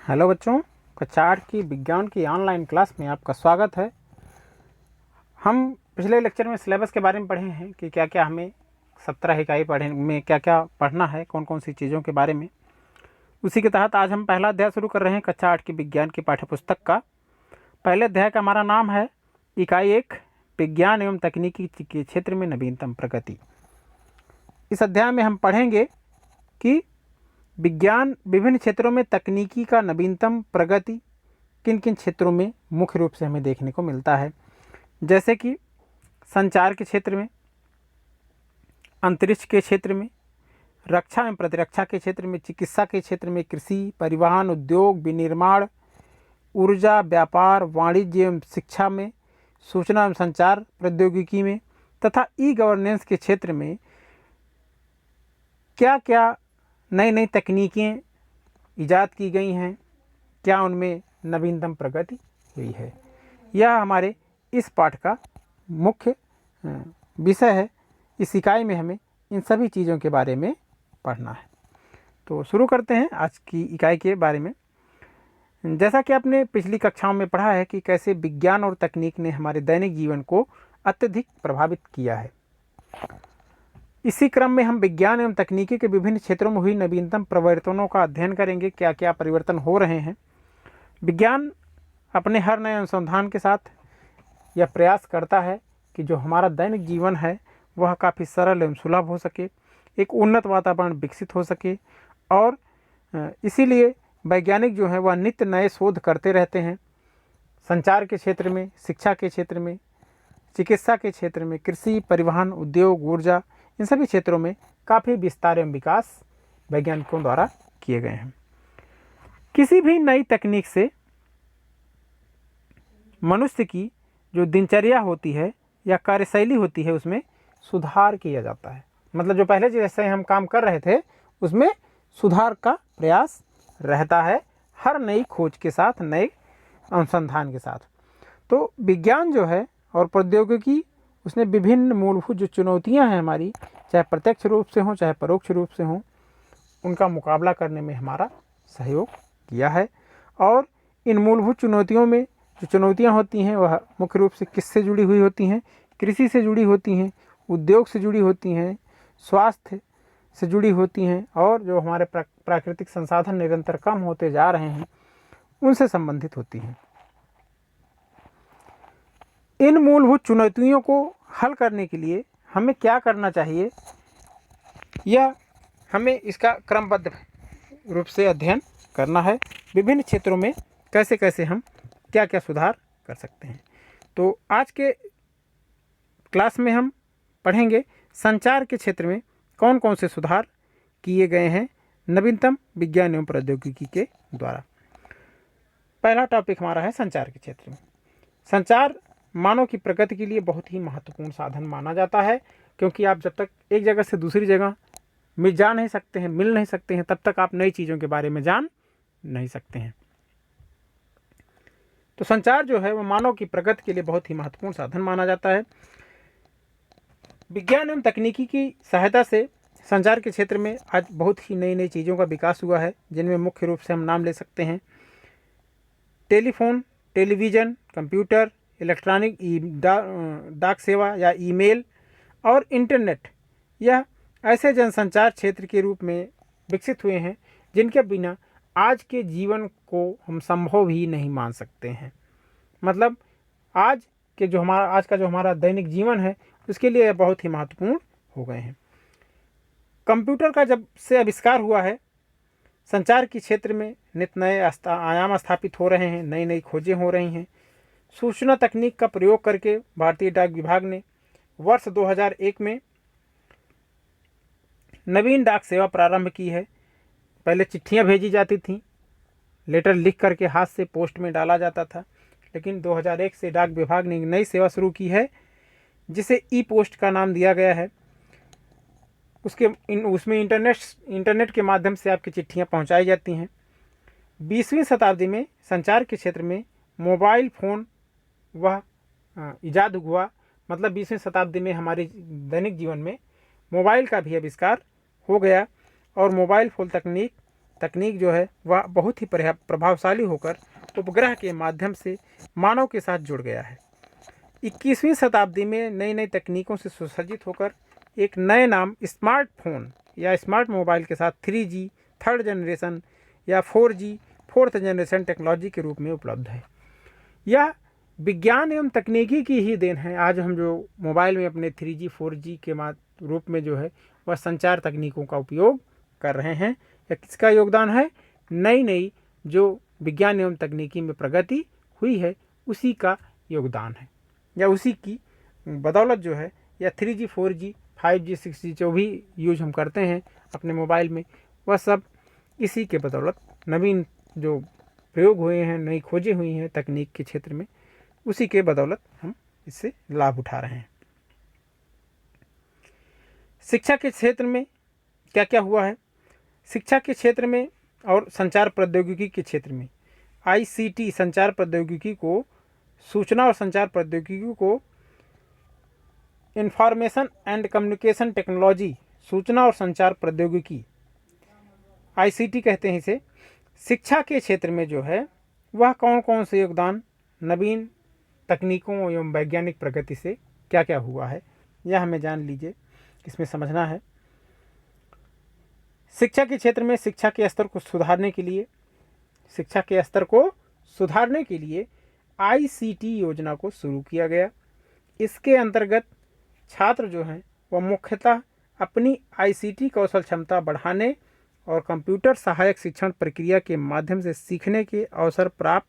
Hello बच्चों, कक्षा 8 की विज्ञान की ऑनलाइन क्लास में आपका स्वागत है। हम पिछले लेक्चर में सिलेबस के बारे में पढ़े हैं कि क्या क्या हमें 17 इकाई पढ़े में क्या क्या पढ़ना है, कौन कौन सी चीज़ों के बारे में। उसी के तहत आज हम पहला अध्याय शुरू कर रहे हैं कक्षा 8 की विज्ञान की पाठ्यपुस्तक का। पहले अध्याय का हमारा नाम है इकाई 1, विज्ञान एवं तकनीकी के क्षेत्र में नवीनतम प्रगति। इस अध्याय में हम पढ़ेंगे कि विज्ञान विभिन्न क्षेत्रों में तकनीकी का नवीनतम प्रगति किन किन क्षेत्रों में मुख्य रूप से हमें देखने को मिलता है, जैसे कि संचार के क्षेत्र में, अंतरिक्ष के क्षेत्र में, रक्षा एवं प्रतिरक्षा के क्षेत्र में, चिकित्सा के क्षेत्र में, कृषि, परिवहन, उद्योग, विनिर्माण, ऊर्जा, व्यापार, वाणिज्य एवं शिक्षा में, सूचना एवं संचार प्रौद्योगिकी में तथा ई गवर्नेंस के क्षेत्र में क्या क्या नई नई तकनीकें इजाद की गई हैं, क्या उनमें नवीनतम प्रगति हुई है। यह हमारे इस पाठ का मुख्य विषय है। इस इकाई में हमें इन सभी चीज़ों के बारे में पढ़ना है। तो शुरू करते हैं आज की इकाई के बारे में। जैसा कि आपने पिछली कक्षाओं में पढ़ा है कि कैसे विज्ञान और तकनीक ने हमारे दैनिक जीवन को अत्यधिक प्रभावित किया है। इसी क्रम में हम विज्ञान एवं तकनीकी के विभिन्न क्षेत्रों में हुई नवीनतम परिवर्तनों का अध्ययन करेंगे, क्या क्या परिवर्तन हो रहे हैं। विज्ञान अपने हर नए अनुसंधान के साथ यह प्रयास करता है कि जो हमारा दैनिक जीवन है वह काफ़ी सरल एवं सुलभ हो सके, एक उन्नत वातावरण विकसित हो सके, और इसीलिए वैज्ञानिक जो है वह नित्य नए शोध करते रहते हैं। संचार के क्षेत्र में, शिक्षा के क्षेत्र में, चिकित्सा के क्षेत्र में, कृषि, परिवहन, उद्योग, ऊर्जा, इन सभी क्षेत्रों में काफ़ी विस्तार एवं विकास वैज्ञानिकों द्वारा किए गए हैं। किसी भी नई तकनीक से मनुष्य की जो दिनचर्या होती है या कार्यशैली होती है उसमें सुधार किया जाता है। मतलब जो पहले जैसे हम काम कर रहे थे उसमें सुधार का प्रयास रहता है, हर नई खोज के साथ, नए अनुसंधान के साथ। तो विज्ञान जो है और प्रौद्योगिकी, उसने विभिन्न मूलभूत जो चुनौतियां हैं हमारी, चाहे प्रत्यक्ष रूप से हों चाहे परोक्ष रूप से हों, उनका मुकाबला करने में हमारा सहयोग किया है। और इन मूलभूत चुनौतियों में जो चुनौतियां होती हैं वह मुख्य रूप से किससे जुड़ी हुई होती हैं? कृषि से जुड़ी होती हैं, उद्योग से जुड़ी होती हैं, स्वास्थ्य से जुड़ी होती हैं, और जो हमारे प्राकृतिक संसाधन निरंतर कम होते जा रहे हैं उनसे संबंधित होती हैं। इन मूलभूत चुनौतियों को हल करने के लिए हमें क्या करना चाहिए, यह हमें इसका क्रमबद्ध रूप से अध्ययन करना है। विभिन्न क्षेत्रों में कैसे कैसे हम क्या क्या सुधार कर सकते हैं। तो आज के क्लास में हम पढ़ेंगे संचार के क्षेत्र में कौन कौन से सुधार किए गए हैं नवीनतम विज्ञान एवं प्रौद्योगिकी के द्वारा। पहला टॉपिक हमारा है संचार के क्षेत्र में। संचार मानव की प्रगति के लिए बहुत ही महत्वपूर्ण साधन माना जाता है, क्योंकि आप जब तक एक जगह से दूसरी जगह में जा नहीं सकते हैं, मिल नहीं सकते हैं, तब तक आप नई चीज़ों के बारे में जान नहीं सकते हैं। तो संचार जो है वो मानव की प्रगति के लिए बहुत ही महत्वपूर्ण साधन माना जाता है। विज्ञान एवं तकनीकी की सहायता से संचार के क्षेत्र में आज बहुत ही नई नई चीज़ों का विकास हुआ है, जिनमें मुख्य रूप से हम नाम ले सकते हैं टेलीफोन, टेलीविज़न, कंप्यूटर, इलेक्ट्रॉनिक डाक सेवा या ईमेल और इंटरनेट। यह ऐसे जनसंचार क्षेत्र के रूप में विकसित हुए हैं जिनके बिना आज के जीवन को हम संभव ही नहीं मान सकते हैं। मतलब आज का जो हमारा दैनिक जीवन है उसके लिए यह बहुत ही महत्वपूर्ण हो गए हैं। कंप्यूटर का जब से आविष्कार हुआ है, संचार के क्षेत्र में नित नए आयाम स्थापित हो रहे हैं, नई नई खोजें हो रही हैं। सूचना तकनीक का प्रयोग करके भारतीय डाक विभाग ने वर्ष 2001 में नवीन डाक सेवा प्रारंभ की है। पहले चिट्ठियां भेजी जाती थीं, लेटर लिख करके हाथ से पोस्ट में डाला जाता था, लेकिन 2001 से डाक विभाग ने एक नई सेवा शुरू की है जिसे ई पोस्ट का नाम दिया गया है। उसमें इंटरनेट के माध्यम से आपकी चिट्ठियां पहुंचाई जाती हैं। 20वीं शताब्दी में संचार के क्षेत्र में मोबाइल फ़ोन वह इजाद हुआ। मतलब 20वीं शताब्दी में हमारे दैनिक जीवन में मोबाइल का भी आविष्कार हो गया और मोबाइल फ़ोन तकनीक तकनीक जो है वह बहुत ही प्रभावशाली होकर उपग्रह के माध्यम से मानव के साथ जुड़ गया है। 21वीं शताब्दी में नई नई तकनीकों से सुसज्जित होकर एक नए नाम स्मार्टफोन या स्मार्ट मोबाइल के साथ 3G थर्ड जनरेशन या 4G फोर्थ जनरेशन टेक्नोलॉजी के रूप में उपलब्ध है। यह विज्ञान एवं तकनीकी की ही देन है। आज हम जो मोबाइल में अपने 3G 4G के रूप में जो है वह संचार तकनीकों का उपयोग कर रहे हैं। या किसका योगदान है? नई नई जो विज्ञान एवं तकनीकी में प्रगति हुई है उसी का योगदान है, या उसी की बदौलत जो है या 3G 4G 5G 6G जो भी यूज हम करते हैं अपने मोबाइल में, वह सब इसी के बदौलत नवीन जो प्रयोग हुए हैं, नई खोजें हुई हैं तकनीक के क्षेत्र में, उसी के बदौलत हम इससे लाभ उठा रहे हैं। शिक्षा के क्षेत्र में क्या क्या हुआ है? शिक्षा के क्षेत्र में और संचार प्रौद्योगिकी के क्षेत्र में ICT संचार प्रौद्योगिकी को, सूचना और संचार प्रौद्योगिकी को इंफॉर्मेशन एंड कम्युनिकेशन टेक्नोलॉजी, सूचना और संचार प्रौद्योगिकी ICT कहते हैं इसे। शिक्षा के क्षेत्र में जो है वह कौन कौन से योगदान नवीन तकनीकों एवं वैज्ञानिक प्रगति से क्या क्या हुआ है, यह हमें जान लीजिए, इसमें समझना है। शिक्षा के क्षेत्र में शिक्षा के स्तर को सुधारने के लिए ICT योजना को शुरू किया गया। इसके अंतर्गत छात्र जो हैं वह मुख्यतः अपनी ICT कौशल क्षमता बढ़ाने और कंप्यूटर सहायक शिक्षण प्रक्रिया के माध्यम से सीखने के अवसर प्राप्त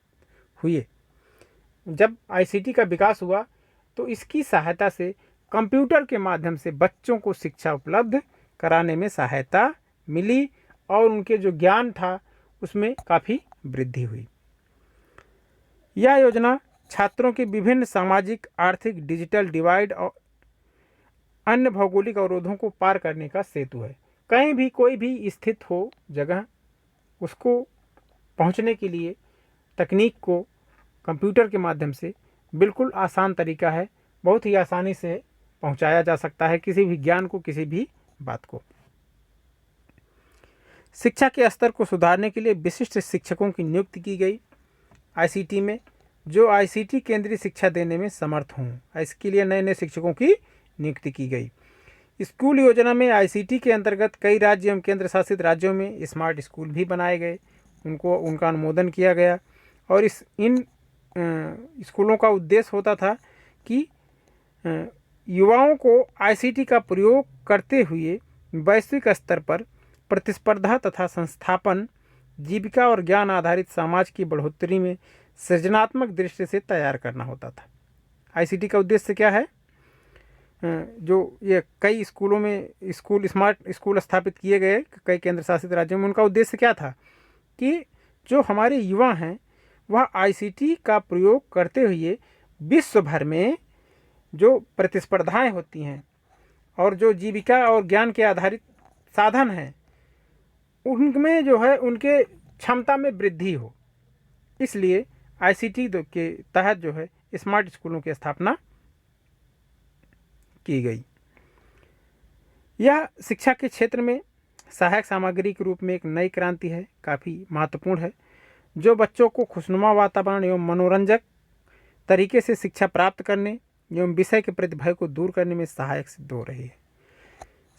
हुए। जब ICT का विकास हुआ तो इसकी सहायता से कंप्यूटर के माध्यम से बच्चों को शिक्षा उपलब्ध कराने में सहायता मिली और उनके जो ज्ञान था उसमें काफ़ी वृद्धि हुई। यह योजना छात्रों के विभिन्न सामाजिक, आर्थिक, डिजिटल डिवाइड और अन्य भौगोलिक अवरोधों को पार करने का सेतु है। कहीं भी कोई भी स्थित हो जगह, उसको पहुंचने के लिए तकनीक को कंप्यूटर के माध्यम से बिल्कुल आसान तरीका है, बहुत ही आसानी से पहुंचाया जा सकता है किसी भी ज्ञान को, किसी भी बात को। शिक्षा के स्तर को सुधारने के लिए विशिष्ट शिक्षकों की नियुक्ति की गई ICT में, जो ICT केंद्रीय शिक्षा देने में समर्थ हों। इसके लिए नए नए शिक्षकों की नियुक्ति की गई। स्कूल योजना में ICT के अंतर्गत कई राज्य एवं केंद्र शासित राज्यों में स्मार्ट स्कूल भी बनाए गए, उनका अनुमोदन किया गया। और इन स्कूलों का उद्देश्य होता था कि युवाओं को ICT का प्रयोग करते हुए वैश्विक स्तर पर प्रतिस्पर्धा तथा संस्थापन, जीविका और ज्ञान आधारित समाज की बढ़ोतरी में सृजनात्मक दृष्टि से तैयार करना होता था। ICT का उद्देश्य क्या है? जो ये कई स्कूलों में स्मार्ट स्कूल स्थापित किए गए कई केंद्र शासित राज्यों में, उनका उद्देश्य क्या था कि जो हमारे युवा हैं वह ICT का प्रयोग करते हुए विश्व भर में जो प्रतिस्पर्धाएं होती हैं और जो जीविका और ज्ञान के आधारित साधन हैं उनमें जो है उनके क्षमता में वृद्धि हो। इसलिए ICT के तहत जो है स्मार्ट स्कूलों की स्थापना की गई। यह शिक्षा के क्षेत्र में सहायक सामग्री के रूप में एक नई क्रांति है, काफ़ी महत्वपूर्ण है, जो बच्चों को खुशनुमा वातावरण एवं मनोरंजक तरीके से शिक्षा प्राप्त करने एवं विषय के प्रति भय को दूर करने में सहायक सिद्ध हो रही है।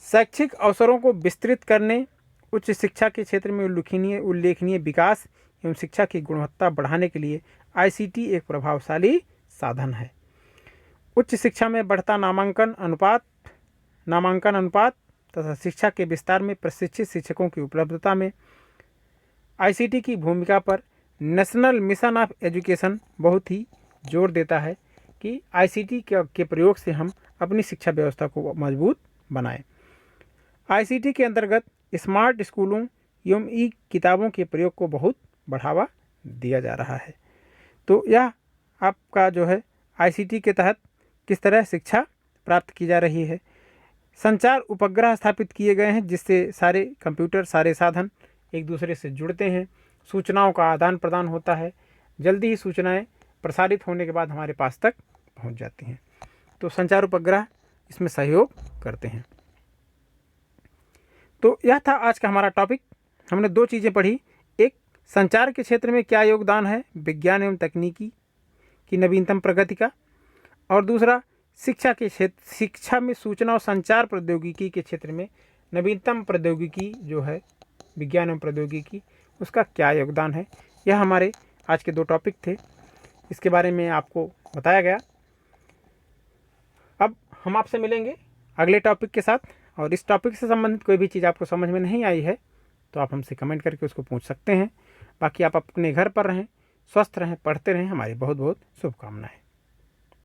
शैक्षिक अवसरों को विस्तृत करने, उच्च शिक्षा के क्षेत्र में उल्लेखनीय विकास एवं शिक्षा की गुणवत्ता बढ़ाने के लिए ICT एक प्रभावशाली साधन है। उच्च शिक्षा में बढ़ता नामांकन अनुपात तथा शिक्षा के विस्तार में प्रशिक्षित शिक्षकों की उपलब्धता में ICT की भूमिका पर नेशनल मिशन ऑफ एजुकेशन बहुत ही जोर देता है कि ICT के प्रयोग से हम अपनी शिक्षा व्यवस्था को मजबूत बनाएं। ICT के अंतर्गत स्मार्ट स्कूलों एवं किताबों के प्रयोग को बहुत बढ़ावा दिया जा रहा है। तो यह आपका जो है ICT के तहत किस तरह शिक्षा प्राप्त की जा रही है। संचार उपग्रह स्थापित किए गए हैं जिससे सारे कंप्यूटर, सारे साधन एक दूसरे से जुड़ते हैं, सूचनाओं का आदान प्रदान होता है, जल्दी ही सूचनाएं प्रसारित होने के बाद हमारे पास तक पहुंच जाती हैं। तो संचार उपग्रह इसमें सहयोग करते हैं। तो यह था आज का हमारा टॉपिक, हमने 2 चीज़ें पढ़ी, एक संचार के क्षेत्र में क्या योगदान है विज्ञान एवं तकनीकी की नवीनतम प्रगति का, और दूसरा शिक्षा में सूचना और संचार प्रौद्योगिकी के क्षेत्र में नवीनतम प्रौद्योगिकी जो है विज्ञान एवं प्रौद्योगिकी, उसका क्या योगदान है। यह हमारे आज के 2 टॉपिक थे, इसके बारे में आपको बताया गया। अब हम आपसे मिलेंगे अगले टॉपिक के साथ, और इस टॉपिक से संबंधित कोई भी चीज़ आपको समझ में नहीं आई है तो आप हमसे कमेंट करके उसको पूछ सकते हैं। बाकी आप अपने घर पर रहें, स्वस्थ रहें, पढ़ते रहें। हमारी बहुत बहुत शुभकामनाएं।